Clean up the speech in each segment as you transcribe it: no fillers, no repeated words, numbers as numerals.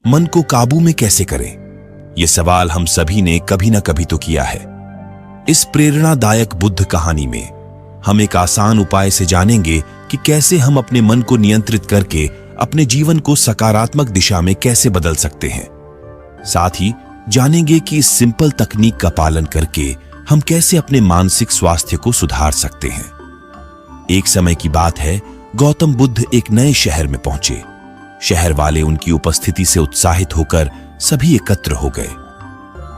मन को काबू में कैसे करें? यह सवाल हम सभी ने कभी ना कभी तो किया है। इस प्रेरणादायक बुद्ध कहानी में हम एक आसान उपाय से जानेंगे कि कैसे हम अपने मन को नियंत्रित करके अपने जीवन को सकारात्मक दिशा में कैसे बदल सकते हैं। साथ ही जानेंगे कि इस सिंपल तकनीक का पालन करके हम कैसे अपने मानसिक स्वास्थ्य को सुधार सकते हैं। एक समय की बात है, गौतम बुद्ध एक नए शहर में पहुंचे। शहर वाले उनकी उपस्थिति से उत्साहित होकर सभी एकत्र हो गए।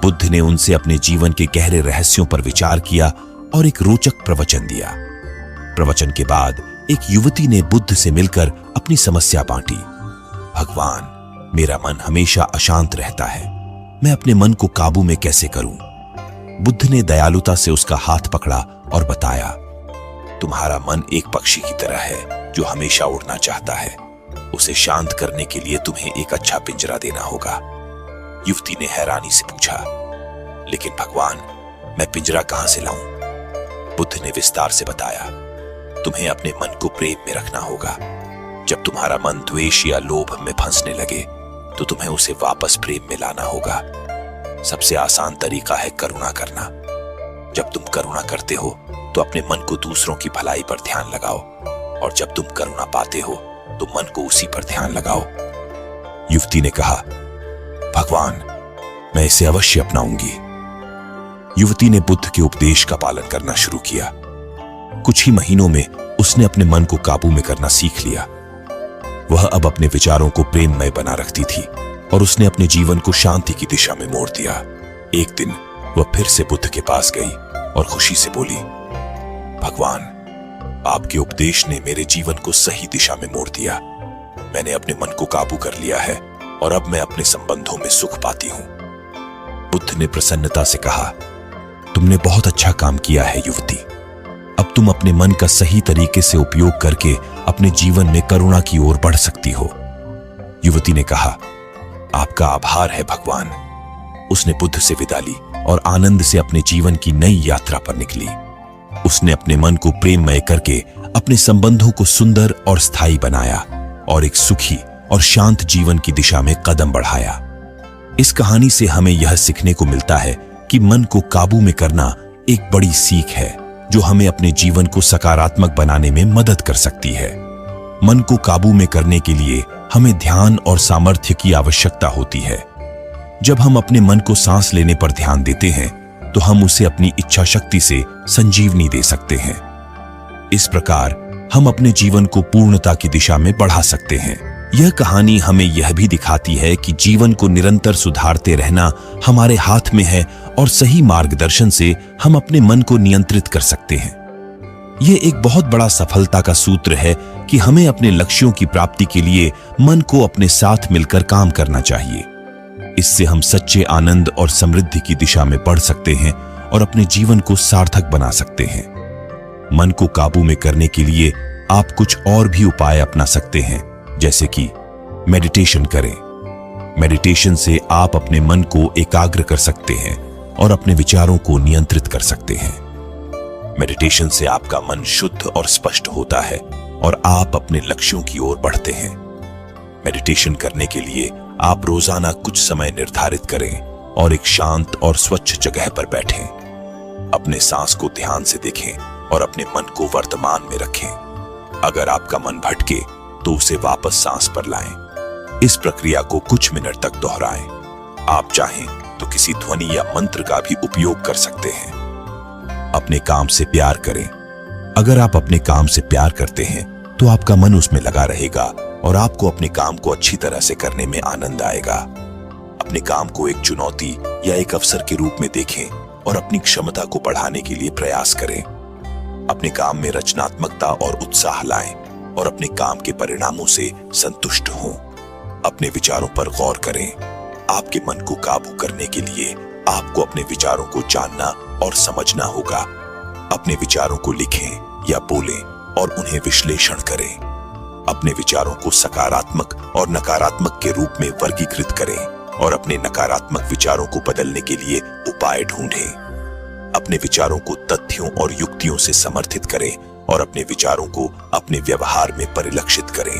बुद्ध ने उनसे अपने जीवन के गहरे रहस्यों पर विचार किया और एक रोचक प्रवचन दिया। प्रवचन के बाद एक युवती ने बुद्ध से मिलकर अपनी समस्या बांटी। भगवान, मेरा मन हमेशा अशांत रहता है, मैं अपने मन को काबू में कैसे करूं? बुद्ध ने दयालुता से उसका हाथ पकड़ा और बताया, तुम्हारा मन एक पक्षी की तरह है जो हमेशा उड़ना चाहता है। उसे शांत करने के लिए तुम्हें एक अच्छा पिंजरा देना होगा। युवती ने हैरानी से पूछा, लेकिन भगवान, मैं पिंजरा कहां से लाऊं? बुद्ध ने विस्तार से बताया, तुम्हें अपने मन को प्रेम में रखना होगा। जब तुम्हारा मन द्वेष या लोभ में फंसने लगे तो तुम्हें उसे वापस प्रेम में लाना होगा। सबसे आसान तरीका है करुणा करना। जब तुम करुणा करते हो तो अपने मन को दूसरों की भलाई पर ध्यान लगाओ, और जब तुम करुणा पाते हो तो मन को उसी पर ध्यान लगाओ। युवती ने कहा, भगवान, मैं इसे अवश्य अपनाऊंगी। युवती ने बुद्ध के उपदेश का पालन करना शुरू किया। कुछ ही महीनों में उसने अपने मन को काबू में करना सीख लिया। वह अब अपने विचारों को प्रेममय बना रखती थी और उसने अपने जीवन को शांति की दिशा में मोड़ दिया। एक दिन वह फिर से बुद्ध के पास गई और खुशी से बोली, भगवान, आपके उपदेश ने मेरे जीवन को सही दिशा में मोड़ दिया। मैंने अपने मन को काबू कर लिया है और अब मैं अपने संबंधों में सुख पाती हूं। बुद्ध ने प्रसन्नता से कहा, तुमने बहुत अच्छा काम किया है युवती। अब तुम अपने मन का सही तरीके से उपयोग करके अपने जीवन में करुणा की ओर बढ़ सकती हो। युवती ने कहा, आपका आभार है भगवान। उसने बुद्ध से विदा ली और आनंद से अपने जीवन की नई यात्रा पर निकली। उसने अपने मन को प्रेममय करके अपने संबंधों को सुंदर और स्थायी बनाया और एक सुखी और शांत जीवन की दिशा में कदम बढ़ाया। इस कहानी से हमें यह सीखने को मिलता है कि मन को काबू में करना एक बड़ी सीख है जो हमें अपने जीवन को सकारात्मक बनाने में मदद कर सकती है। मन को काबू में करने के लिए हमें ध्यान और सामर्थ्य की आवश्यकता होती है। जब हम अपने मन को सांस लेने पर ध्यान देते हैं तो हम उसे अपनी इच्छा शक्ति से संजीवनी दे सकते हैं। इस प्रकार हम अपने जीवन को पूर्णता की दिशा में बढ़ा सकते हैं। यह कहानी हमें यह भी दिखाती है कि जीवन को निरंतर सुधारते रहना हमारे हाथ में है और सही मार्गदर्शन से हम अपने मन को नियंत्रित कर सकते हैं। यह एक बहुत बड़ा सफलता का सूत्र है कि हमें अपने लक्ष्यों की प्राप्ति के लिए मन को अपने साथ मिलकर काम करना चाहिए। इससे हम सच्चे आनंद और समृद्धि की दिशा में बढ़ सकते हैं और अपने जीवन को सार्थक बना सकते हैं। मन को काबू में करने के लिए आप कुछ और भी उपाय अपना सकते हैं, जैसे कि मेडिटेशन करें। मेडिटेशन से आप अपने मन को एकाग्र कर सकते हैं और अपने विचारों को नियंत्रित कर सकते हैं। मेडिटेशन से आपका मन शुद्ध और स्पष्ट होता है और आप अपने लक्ष्यों की ओर बढ़ते हैं। मेडिटेशन करने के लिए आप रोजाना कुछ समय निर्धारित करें और एक शांत और स्वच्छ जगह पर बैठें। अपने सांस को ध्यान से देखें और अपने मन को वर्तमान में रखें। अगर आपका मन भटके तो उसे वापस सांस पर लाएं। इस प्रक्रिया को कुछ मिनट तक दोहराएं। आप चाहें तो किसी ध्वनि या मंत्र का भी उपयोग कर सकते हैं। अपने काम से प्यार करें। अगर आप अपने काम से प्यार करते हैं तो आपका मन उसमें लगा रहेगा और आपको अपने काम को अच्छी तरह से करने में आनंद आएगा। अपने काम को एक चुनौती या एक अवसर के रूप में देखें और अपनी क्षमता को बढ़ाने के लिए प्रयास करें। अपने काम में रचनात्मकता और उत्साह लाएं और अपने काम के परिणामों से संतुष्ट हों। अपने विचारों पर गौर करें। आपके मन को काबू करने के लिए आपको अपने विचारों को जानना और समझना होगा। अपने विचारों को लिखें या बोलें और उन्हें विश्लेषण करें। अपने विचारों को सकारात्मक और नकारात्मक के रूप में वर्गीकृत करें और अपने नकारात्मक विचारों को बदलने के लिए उपाय ढूंढें। अपने विचारों को तथ्यों और युक्तियों से समर्थित करें और अपने विचारों को अपने व्यवहार में परिलक्षित करें।